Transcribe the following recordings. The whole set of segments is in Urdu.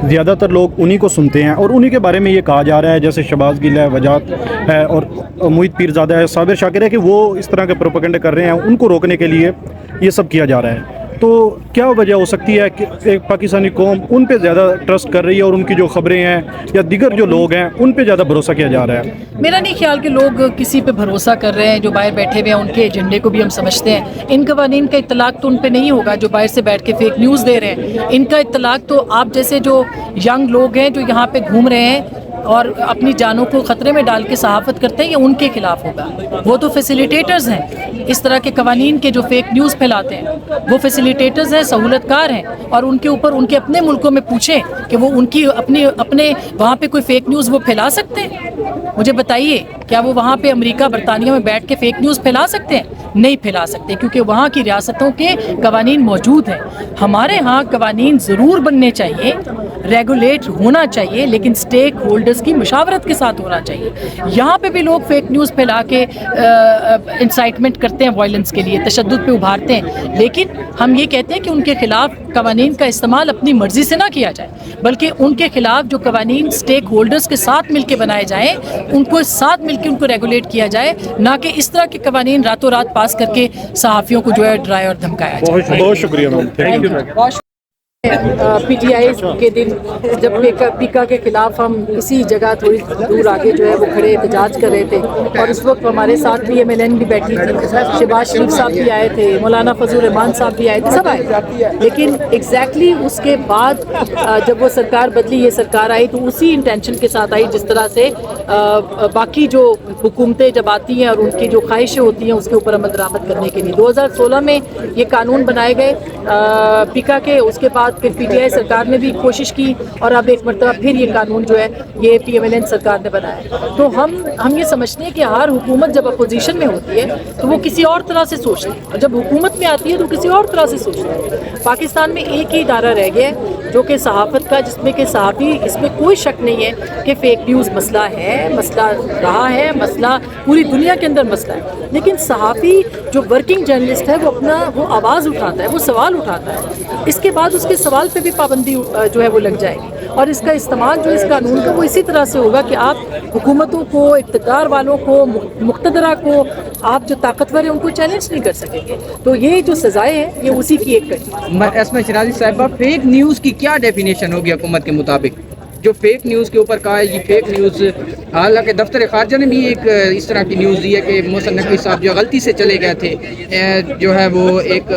زیادہ تر لوگ انہی کو سنتے ہیں اور انہی کے بارے میں یہ کہا جا رہا ہے، جیسے شہباز گل ہے، وجاہت ہے اور محیط پیرزادہ ہے، صابر شاکر ہے، کہ وہ اس طرح کے پروپیگنڈے کر رہے ہیں، ان کو روکنے کے لیے یہ سب کیا جا رہا ہے۔ تو کیا وجہ ہو سکتی ہے کہ ایک پاکستانی قوم ان پہ زیادہ ٹرسٹ کر رہی ہے اور ان کی جو خبریں ہیں یا دیگر جو لوگ ہیں ان پہ زیادہ بھروسہ کیا جا رہا ہے؟ میرا نہیں خیال کہ لوگ کسی پہ بھروسہ کر رہے ہیں، جو باہر بیٹھے ہوئے ہیں ان کے ایجنڈے کو بھی ہم سمجھتے ہیں۔ ان قوانین کا اطلاق تو ان پہ نہیں ہوگا جو باہر سے بیٹھ کے فیک نیوز دے رہے ہیں، ان کا اطلاق تو آپ جیسے جو ینگ لوگ ہیں جو یہاں پہ گھوم رہے ہیں اور اپنی جانوں کو خطرے میں ڈال کے صحافت کرتے ہیں، یہ ان کے خلاف ہوگا۔ وہ تو فیسیلیٹیٹرز ہیں اس طرح کے قوانین کے جو فیک نیوز پھیلاتے ہیں، وہ فیسیلیٹیٹرز ہیں، سہولت کار ہیں، اور ان کے اوپر ان کے اپنے ملکوں میں پوچھیں کہ وہ ان کی اپنے وہاں پہ کوئی فیک نیوز وہ پھیلا سکتے ہیں؟ مجھے بتائیے، کیا وہ وہاں پہ امریکہ برطانیہ میں بیٹھ کے فیک نیوز پھیلا سکتے ہیں؟ نہیں پھیلا سکتے، کیونکہ وہاں کی ریاستوں کے قوانین موجود ہیں۔ ہمارے ہاں قوانین ضرور بننے چاہیے، ریگولیٹ ہونا چاہیے، لیکن سٹیک ہولڈرز کی مشاورت کے ساتھ ہونا چاہیے۔ یہاں پہ بھی لوگ فیک نیوز پھیلا کے انسائٹمنٹ کرتے ہیں وائلنس کے لیے، تشدد پہ ابھارتے ہیں، لیکن ہم یہ کہتے ہیں کہ ان کے خلاف قوانین کا استعمال اپنی مرضی سے نہ کیا جائے، بلکہ ان کے خلاف جو قوانین سٹیک ہولڈرز کے ساتھ مل کے بنائے جائیں، ان کو ساتھ مل کے ان کو ریگولیٹ کیا جائے، نہ کہ اس طرح کے قوانین راتوں رات پاس کر کے صحافیوں کو جو ہے ڈرائے اور دھمکایا جائے۔ بہت شکریہ ma'am, thank you. P T I کے دن جب پیکا کے خلاف ہم اسی جگہ تھوڑی دور آگے جو ہے وہ کھڑے احتجاج کر رہے تھے، اور اس وقت ہمارے ساتھ بھی ایم ایل این بھی بیٹھی تھی، شہباز شریف صاحب بھی آئے تھے، مولانا فضل الرحمان صاحب بھی آئے تھے، سب آئے، لیکن ایگزیکٹلی اس کے بعد جب وہ سرکار بدلی، یہ سرکار آئی تو اسی انٹینشن کے ساتھ آئی جس طرح سے باقی جو حکومتیں جب آتی ہیں اور ان کی جو خواہشیں ہوتی ہیں اس کے اوپر عمل درآمد کرنے کے لیے 2016 میں یہ قانون بنائے گئے پیکا کے، اس کے بعد پھر پی ٹی آئی سرکار نے بھی کوشش کی، اور اب ایک مرتبہ پھر یہ قانون جو ہے یہ پی ایم ایل این سرکار نے بنایا۔ تو ہم یہ سمجھتے ہیں کہ ہر حکومت جب اپوزیشن میں ہوتی ہے تو وہ کسی اور طرح سے سوچتی ہے، اور جب حکومت میں آتی ہے تو کسی اور طرح سے سوچتی ہے۔ پاکستان میں ایک ہی ادارہ رہ گیا ہے جو کہ صحافت کا، جس میں کہ صحافی، اس میں کوئی شک نہیں ہے کہ فیک نیوز مسئلہ ہے، مسئلہ رہا ہے، مسئلہ پوری دنیا کے اندر مسئلہ ہے، لیکن صحافی جو ورکنگ جرنلسٹ ہے وہ آواز اٹھاتا ہے، وہ سوال اٹھاتا ہے، اس کے بعد اس کے سوال پہ بھی پابندی جو ہے وہ لگ جائے گی، اور اس کا استعمال جو اس قانون کا وہ اسی طرح سے ہوگا کہ آپ حکومتوں کو، اقتدار والوں کو، مقتدرہ کو، آپ جو طاقتور ہیں ان کو چیلنج نہیں کر سکیں گے۔ تو یہ جو سزائیں ہیں یہ اسی کی ایک کڑی۔ اسما شرازی صاحبہ، فیک نیوز کی کیا ڈیفینیشن ہوگی حکومت کے مطابق؟ جو فیک نیوز کے اوپر کہا ہے یہ فیک نیوز، حالانکہ دفتر خارجہ نے بھی ایک اس طرح کی نیوز دی ہے کہ محسن نقوی صاحب جو غلطی سے چلے گئے تھے، جو ہے وہ ایک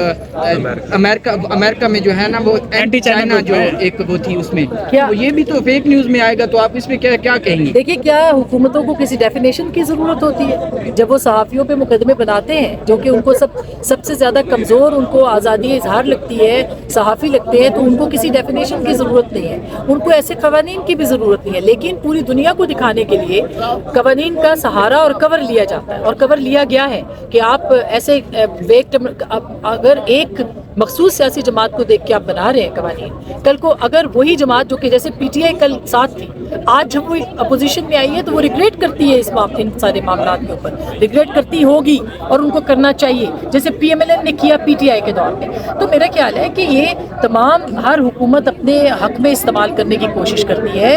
امریکہ میں جو ہے نا وہ اینٹی چائنا جو ایک وہ تھی، اس میں تو یہ بھی تو فیک نیوز میں آئے گا، تو آپ اس پہ کیا کہیں گے؟ دیکھیے، کیا حکومتوں کو کسی ڈیفینیشن کی ضرورت ہوتی ہے؟ جب وہ صحافیوں پہ مقدمے بناتے ہیں جو کہ ان کو سب سے زیادہ کمزور، ان کو آزادی اظہار لگتی ہے، صحافی لگتے ہیں، تو ان کو کسی ڈیفینیشن کی ضرورت نہیں ہے، ان کو ایسے قوانین کی بھی ضرورت نہیں ہے، لیکن پوری دنیا کو دکھانے کے لیے قوانین کا سہارا اور کور لیا جاتا ہے، اور کور لیا گیا ہے کہ آپ ایسے اگر ایک مخصوص سیاسی جماعت کو دیکھ کے آپ بنا رہے ہیں قوانین، کل کو اگر وہی جماعت جو کہ جیسے پی ٹی آئی کل ساتھ تھی، آج جب وہ اپوزیشن میں آئی ہے تو وہ ریگریٹ کرتی ہے ان سارے معاملات کے اوپر، ریگریٹ کرتی ہوگی اور ان کو کرنا چاہیے، جیسے پی ایم ایل این نے کیا پی ٹی آئی کے دور میں۔ تو میرا خیال ہے کہ یہ تمام ہر حکومت اپنے حق میں استعمال کرنے کی کوشش کرتی ہے،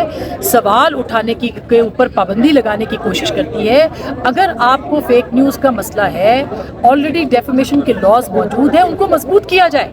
سوال اٹھانے کی کے اوپر پابندی لگانے کی کوشش کرتی ہے۔ اگر آپ کو فیک نیوز کا مسئلہ ہے، آلریڈی ڈیفیمیشن کے لاز موجود ہیں، ان کو مضبوط کیا جائے۔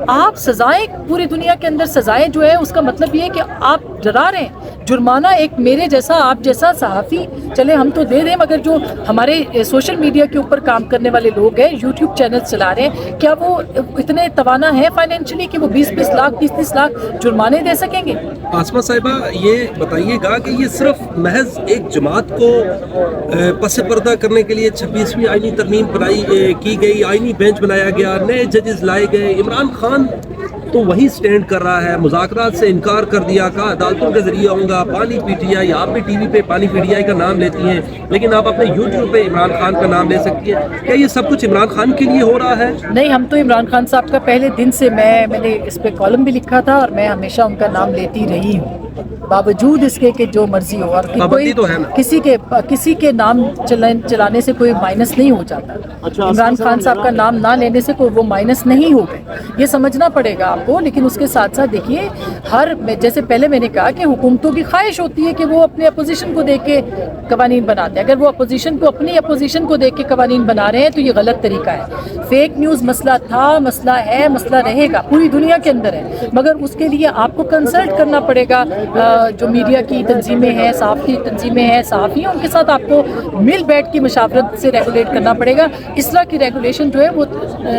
آپ سزائیں، پوری دنیا کے اندر سزائیں جو ہے اس کا مطلب یہ ہے کہ آپ ڈرا رہے ہیں۔ جرمانہ ایک میرے جیسا، آپ جیسا صحافی چلے ہم تو دے دیں، مگر جو ہمارے سوشل میڈیا کے اوپر کام کرنے والے لوگ ہیں، یوٹیوب چینل چلا رہے ہیں، کیا وہ اتنے توانا ہے فائنینشلی کہ وہ 20-20 لاکھ 30-30 لاکھ جرمانے دے سکیں گے؟ آسما صاحبہ، یہ بتائیے گا کہ یہ صرف محض ایک جماعت کو پس پردہ کرنے کے لیے 26ویں آئینی ترمیم کی گئی، آئینی بینچ بنایا گیا، نئے ججز لائے گئے، عمران خان تو وہی سٹینڈ کر رہا ہے، مذاکرات سے انکار کر دیا، کہا عدالتوں کے ذریعے ہوں گا، پانی پی ٹی آئی، آپ بھی ٹی وی پہ پانی پی ٹی آئی کا نام لیتی ہیں، لیکن آپ اپنے یوٹیوب پہ عمران خان کا نام لے سکتی ہیں، کیا یہ سب کچھ عمران خان کے لیے ہو رہا ہے؟ نہیں، ہم تو عمران خان صاحب کا پہلے دن سے میں نے اس پہ کالم بھی لکھا تھا، اور میں ہمیشہ ان کا نام لیتی رہی ہوں، باوجود اس کے کہ جو مرضی ہو، اور کوئی کسی کے نام چلانے سے کوئی مائنس نہیں ہو جاتا۔ عمران خان صاحب کا نام نہ لینے سے کوئی وہ مائنس نہیں ہو گئے، یہ سمجھنا پڑے گا آپ کو, لیکن اس کے ساتھ ساتھ دیکھیے جیسے پہلے میں نے کہا کہ حکومتوں کی خواہش ہوتی ہے کہ وہ اپنے اپوزیشن کو دیکھ کے قوانین بناتے ہیں. اگر وہ اپنی اپوزیشن کو دیکھ کے قوانین بنا رہے ہیں تو یہ غلط طریقہ ہے. فیک نیوز مسئلہ تھا, مسئلہ ہے, مسئلہ رہے گا, پوری دنیا کے اندر ہے, مگر اس کے لیے آپ کو کنسلٹ کرنا پڑے گا جو میڈیا کی تنظیمیں ہیں, صحافتی تنظیمیں ہیں, صحافی ہیں, ان کے ساتھ آپ کو مل بیٹھ کی مشاورت سے ریگولیٹ کرنا پڑے گا. اس طرح کی ریگولیشن جو ہے وہ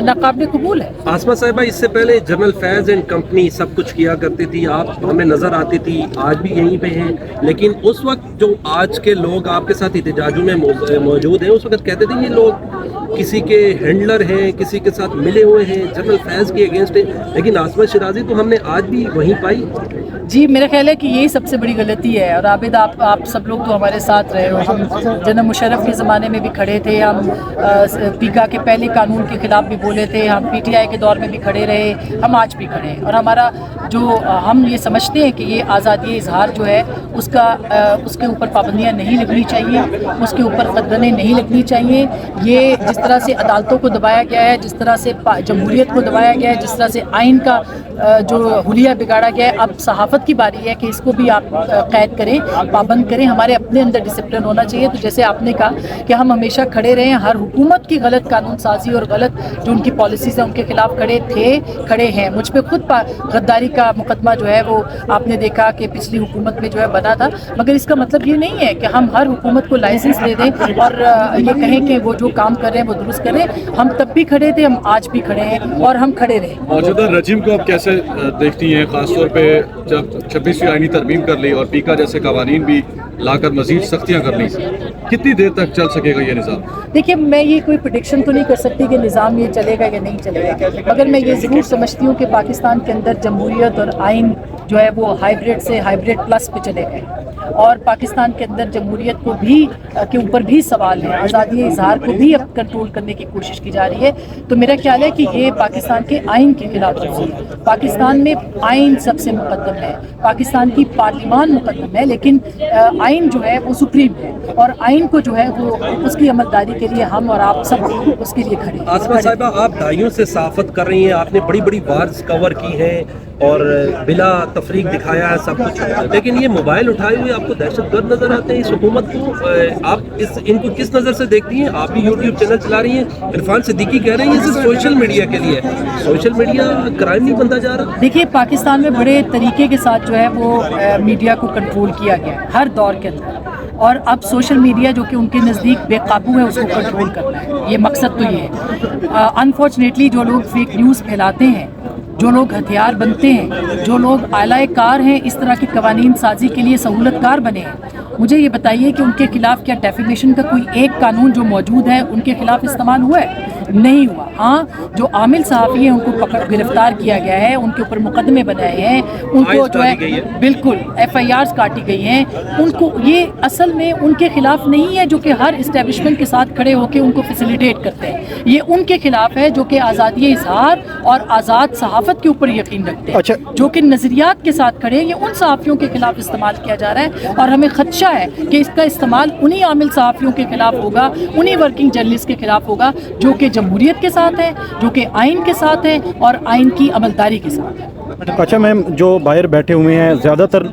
ناقابل قبول ہے. آسما صاحبہ, اس سے پہلے جنرل فیض اینڈ کمپنی سب کچھ کیا کرتی تھی, آپ ہمیں نظر آتی تھی, آج بھی یہیں پہ ہیں, لیکن اس وقت جو آج کے لوگ آپ کے ساتھ احتجاجوں میں موجود ہیں, اس وقت کہتے تھے یہ لوگ کسی کے ہینڈلر ہیں, کسی کے ساتھ ملے ہوئے ہیں, جنرل فیض کے اگینسٹ ہیں, لیکن عاصمہ شیرازی تو ہم نے آج بھی وہیں پائی. جی میرا خیال ہے کہ یہی سب سے بڑی غلطی ہے. اور عابد آپ سب لوگ تو ہمارے ساتھ رہے ہو, ہم جناب مشرف کے زمانے میں بھی کھڑے تھے, ہم پیکا کے پہلے قانون کے خلاف بھی بولے تھے, ہم پی ٹی آئی کے دور میں بھی کھڑے رہے, ہم آج بھی کھڑے ہیں. اور ہمارا جو ہم یہ سمجھتے ہیں کہ یہ آزادی اظہار جو ہے اس کے اوپر پابندیاں نہیں لگنی چاہیے, اس کے اوپر قدغنیں نہیں لگنی چاہیے. یہ جس طرح سے عدالتوں کو دبایا گیا ہے, جس طرح سے جمہوریت کو دبایا گیا ہے, جس طرح سے آئین کا جو حلیہ بگاڑا گیا ہے, اب صحافت کی باری ہے کہ اس کو بھی آپ قید کریں, پابند کریں. ہمارے اپنے اندر ڈسپلن ہونا چاہیے. تو جیسے آپ نے کہا کہ ہم ہمیشہ کھڑے رہے ہیں, ہر حکومت کی غلط قانون سازی اور غلط جو ان کی پالیسیز ہیں ان کے خلاف کھڑے ہیں. مجھ پہ خود غداری کا مقدمہ جو ہے وہ آپ نے دیکھا کہ پچھلی حکومت میں جو ہے بنا تھا, مگر اس کا مطلب یہ نہیں ہے کہ ہم ہر حکومت کو لائسنس دے دیں اور یہ کہیں کہ وہ جو کام کر رہے ہیں وہ درست کریں. ہم تب بھی کھڑے تھے, ہم آج بھی کھڑے ہیں اور ہم کھڑے رہے. موجودہ رجیم کو آپ کیسے دیکھتی ہیں, خاص طور پہ جب 26ویں آئینی ترمیم کر لی اور پیکا جیسے قوانین بھی لا کر مزید سختیاں کر لی, کتنی دیر تک چل سکے گا یہ نظام؟ دیکھیے میں یہ کوئی پریڈکشن تو نہیں کر سکتی کہ نظام یہ چلے گا یا نہیں چلے گا, مگر میں یہ ضرور سمجھتی ہوں کہ پاکستان کے اندر جمہوریت اور آئین جو ہے وہ ہائیبریڈ سے ہائیبریڈ پلس پہ چلے گئے, اور پاکستان کے اندر جمہوریت کو بھی کے اوپر بھی سوال ہے, آزادی اظہار کو بھی اب کنٹرول کرنے کی کوشش کی جا رہی ہے. تو میرا خیال ہے کہ یہ پاکستان کے آئین کے خلاف ورزی ہے. پاکستان میں آئین سب سے مقدم ہے, پاکستان کی پارلیمان مقدم ہے, لیکن آئین جو ہے وہ سپریم ہے, اور آئین کو جو ہے وہ اس کی عملداری کے لیے ہم اور آپ سب اس کے لیے کھڑے ہیں. آسما صاحبہ, آپ دہائیوں سے صحافت کر رہی ہیں, آپ نے بڑی بڑی وارز کور کی ہیں اور بلا تفریق دکھایا ہے سب کچھ, لیکن یہ موبائل اٹھائے ہوئے آپ کو دہشت گرد نظر آتے ہیں. اس حکومت کو آپ ان کو کس نظر سے دیکھتی ہیں؟ آپ بھی یوٹیوب چینل چلا رہی ہیں, عرفان صدیقی کہہ رہے ہیں یہ صرف سوشل میڈیا کے لیے ہے, سوشل میڈیا کرائم نہیں بنتا جا رہا. دیکھیے پاکستان میں بڑے طریقے کے ساتھ جو ہے وہ میڈیا کو کنٹرول کیا گیا ہے ہر دور کے اندر, اور اب سوشل میڈیا جو کہ ان کے نزدیک بے قابو ہے اس کو کنٹرول کرنا ہے. یہ مقصد تو یہ ہے. انفارچونیٹلی جو لوگ فیک نیوز پھیلاتے ہیں, جو لوگ ہتھیار بنتے ہیں, جو لوگ اعلی کار ہیں اس طرح کی قوانین سازی کے لیے سہولت کار بنے ہیں, مجھے یہ بتائیے کہ ان کے خلاف کیا ڈیفیمیشن کا کوئی ایک قانون جو موجود ہے ان کے خلاف استعمال ہوا ہے؟ نہیں ہوا. ہاں جو عامل صحافی ہیں ان کو گرفتار کیا گیا ہے, ان کے اوپر مقدمے بنائے ہیں, ان کو جو ہے بالکل FIRs کاٹی گئی ہیں. ان کو یہ اصل میں ان کے خلاف نہیں ہے جو کہ ہر اسٹیبلشمنٹ کے ساتھ کھڑے ہو کے ان کو فیسیلیٹیٹ کرتے ہیں, یہ ان کے خلاف ہے جو کہ آزادی اظہار اور آزاد صحافت کے اوپر یقین رکھتے ہیں, جو کہ نظریات کے ساتھ کھڑے ہیں. یہ ان صحافیوں کے خلاف استعمال کیا جا رہا ہے, اور ہمیں خدشہ ہے کہ اس کا استعمال انہی عامل صحافیوں کے خلاف ہوگا, انہی ورکنگ جرنلسٹ کے خلاف ہوگا جو کہ جمہوریت کے ساتھ ہیں, جو کہ آئین کے ساتھ ہیں اور آئین کی عملداری کے ساتھ ہیں. اچھا میم, جو باہر بیٹھے ہوئے ہیں زیادہ تر